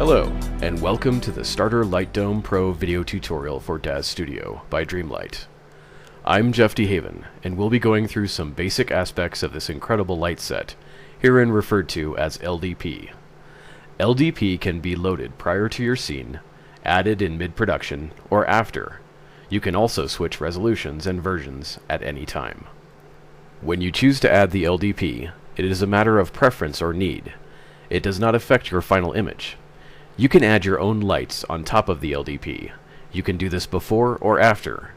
Hello, and welcome to the Starter Light Dome Pro video tutorial for DAZ Studio by Dreamlight. I'm Jeff DeHaven, and we'll be going through some basic aspects of this incredible light set, herein referred to as LDP. LDP can be loaded prior to your scene, added in mid-production, or after. You can also switch resolutions and versions at any time. When you choose to add the LDP, it is a matter of preference or need. It does not affect your final image. You can add your own lights on top of the LDP. You can do this before or after,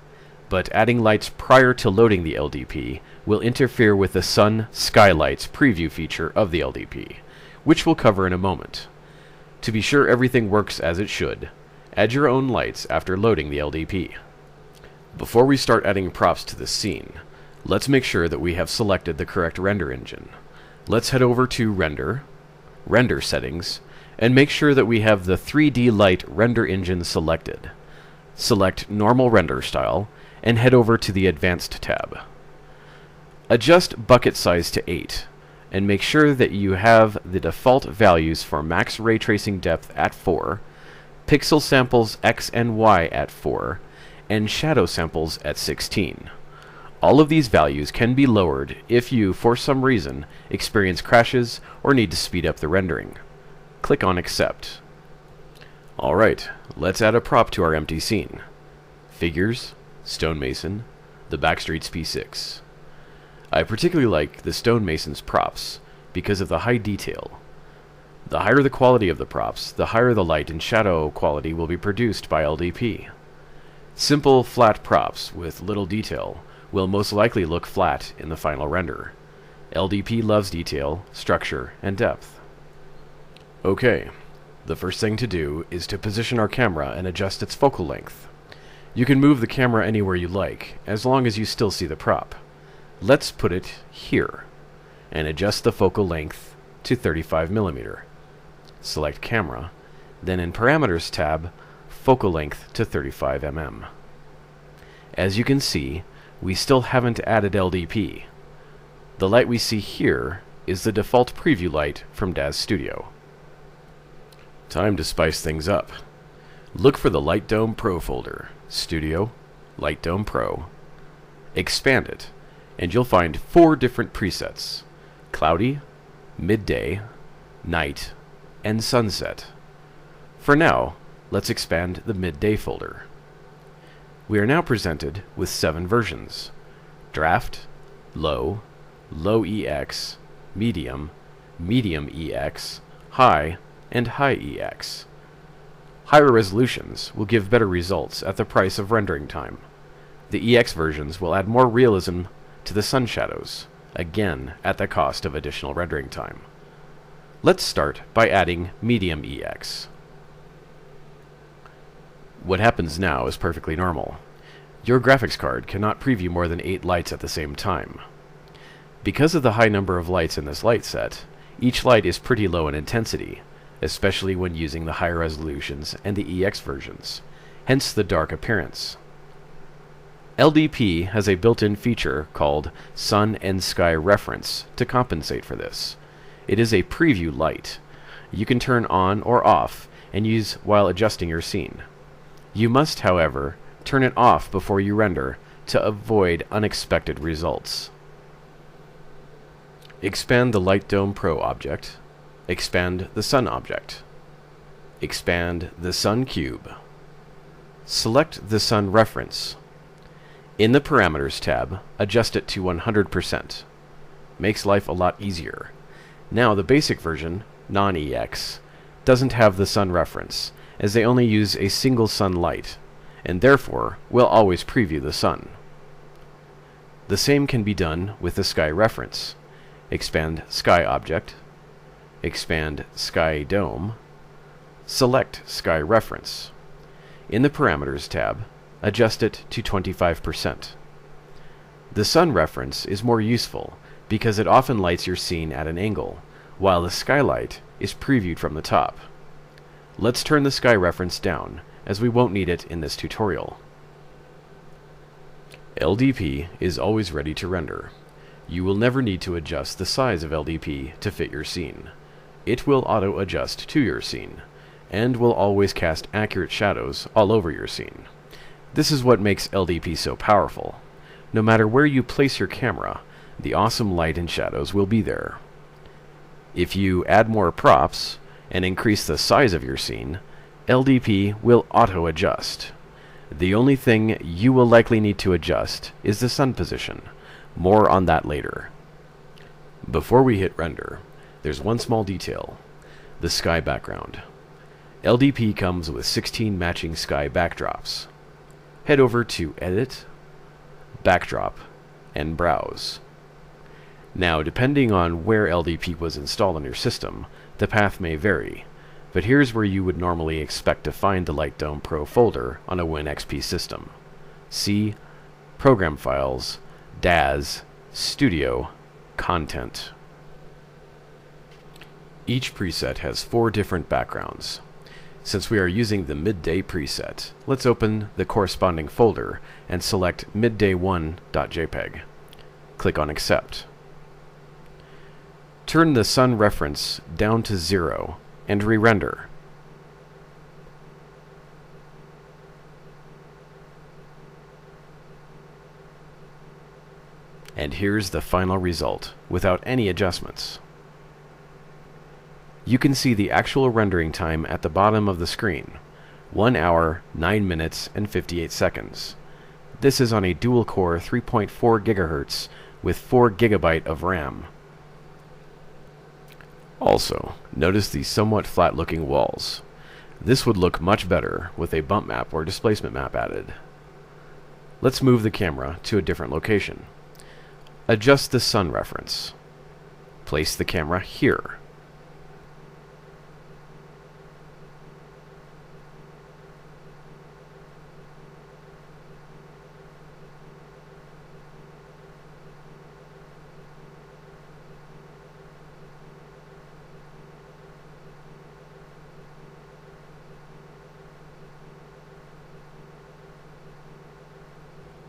but adding lights prior to loading the LDP will interfere with the sun skylights preview feature of the LDP, which we'll cover in a moment. To be sure everything works as it should, add your own lights after loading the LDP. Before we start adding props to the scene, let's make sure that we have selected the correct render engine. Let's head over to Render Settings, and make sure that we have the 3D Light render engine selected. Select Normal Render Style, and head over to the Advanced tab. Adjust bucket size to 8, and make sure that you have the default values for max ray tracing depth at 4, pixel samples X and Y at 4, and shadow samples at 16. All of these values can be lowered if you, for some reason, experience crashes or need to speed up the rendering. Click on Accept. Alright, let's add a prop to our empty scene. Figures, stonemason, the Backstreets P6. I particularly like the stonemason's props because of the high detail. The higher the quality of the props, the higher the light and shadow quality will be produced by LDP. Simple, flat props with little detail will most likely look flat in the final render. LDP loves detail, structure, and depth. Okay, the first thing to do is to position our camera and adjust its focal length. You can move the camera anywhere you like, as long as you still see the prop. Let's put it here, and adjust the focal length to 35mm. Select Camera, then in Parameters tab, Focal Length to 35mm. As you can see, we still haven't added LDP. The light we see here is the default preview light from DAZ Studio. Time to spice things up. Look for the Light Dome Pro folder, Studio, Light Dome Pro. Expand it, and you'll find 4 different presets: Cloudy, Midday, Night, and Sunset. For now, let's expand the Midday folder. We are now presented with 7 versions: Draft, Low, Low EX, Medium, Medium EX, High, and High EX. Higher resolutions will give better results at the price of rendering time. The EX versions will add more realism to the sun shadows, again at the cost of additional rendering time. Let's start by adding Medium EX. What happens now is perfectly normal. Your graphics card cannot preview more than 8 lights at the same time. Because of the high number of lights in this light set, each light is pretty low in intensity, especially when using the higher resolutions and the EX versions, hence the dark appearance. LDP has a built-in feature called Sun and Sky Reference to compensate for this. It is a preview light. You can turn on or off and use while adjusting your scene. You must, however, turn it off before you render to avoid unexpected results. Expand the Light Dome Pro object. Expand the Sun object. Expand the Sun cube. Select the Sun reference. In the Parameters tab, adjust it to 100%. Makes life a lot easier. Now the basic version, non-EX, doesn't have the Sun reference, as they only use a single sun light, and therefore will always preview the sun. The same can be done with the Sky reference. Expand Sky object. Expand Sky Dome. Select Sky Reference. In the Parameters tab, adjust it to 25%. The Sun reference is more useful because it often lights your scene at an angle, while the skylight is previewed from the top. Let's turn the Sky reference down, as we won't need it in this tutorial. LDP is always ready to render. You will never need to adjust the size of LDP to fit your scene. It will auto-adjust to your scene, and will always cast accurate shadows all over your scene. This is what makes LDP so powerful. No matter where you place your camera, the awesome light and shadows will be there. If you add more props and increase the size of your scene, LDP will auto-adjust. The only thing you will likely need to adjust is the sun position. More on that later. Before we hit render, there's one small detail: the sky background. LDP comes with 16 matching sky backdrops. Head over to Edit, Backdrop, and Browse. Now, depending on where LDP was installed on your system, the path may vary, but here's where you would normally expect to find the LightDome Pro folder on a WinXP system. See Program Files, DAZ, Studio, Content. Each preset has 4 different backgrounds. Since we are using the Midday preset, let's open the corresponding folder and select midday1.jpg. Click on Accept. Turn the sun reference down to 0 and re-render. And here's the final result, without any adjustments. You can see the actual rendering time at the bottom of the screen: 1 hour, 9 minutes, and 58 seconds. This is on a dual-core 3.4 GHz with 4 GB of RAM. Also, notice the somewhat flat-looking walls. This would look much better with a bump map or displacement map added. Let's move the camera to a different location. Adjust the sun reference. Place the camera here.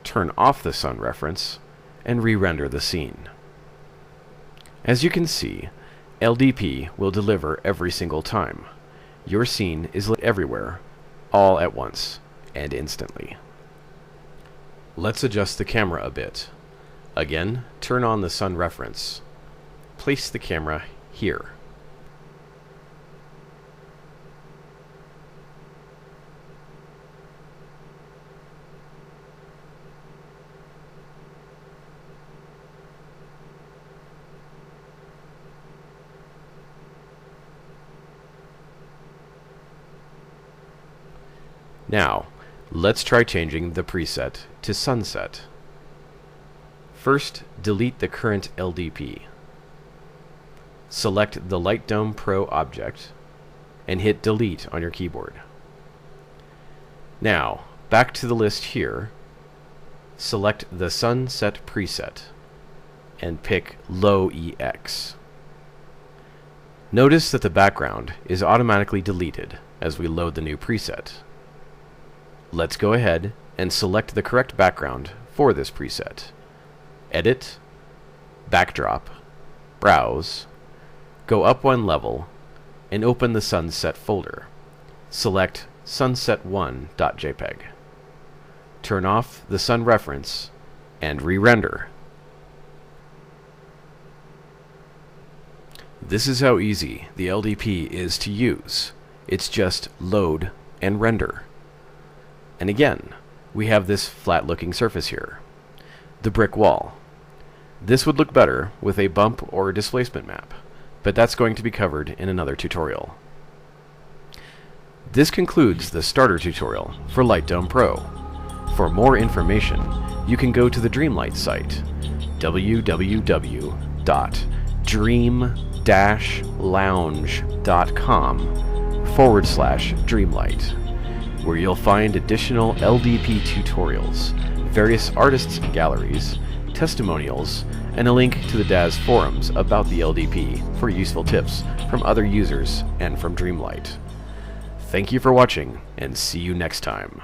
Turn off the sun reference and re-render the scene. As you can see, LDP will deliver every single time. Your scene is lit everywhere, all at once, and instantly. Let's adjust the camera a bit. Again, turn on the sun reference. Place the camera here. Now, let's try changing the preset to sunset. First, delete the current LDP. Select the LightDome Pro object and hit delete on your keyboard. Now, back to the list here, select the sunset preset and pick Low EX. Notice that the background is automatically deleted as we load the new preset. Let's go ahead and select the correct background for this preset. Edit, Backdrop, Browse, go up 1 level, and open the Sunset folder. Select sunset1.jpg. Turn off the sun reference and re-render. This is how easy the LDP is to use. It's just load and render. And again, we have this flat-looking surface here, the brick wall. This would look better with a bump or a displacement map, but that's going to be covered in another tutorial. This concludes the starter tutorial for LightDome Pro. For more information, you can go to the Dreamlight site, www.dream-lounge.com/Dreamlight, where you'll find additional LDP tutorials, various artists' galleries, testimonials, and a link to the DAZ forums about the LDP for useful tips from other users and from Dreamlight. Thank you for watching, and see you next time.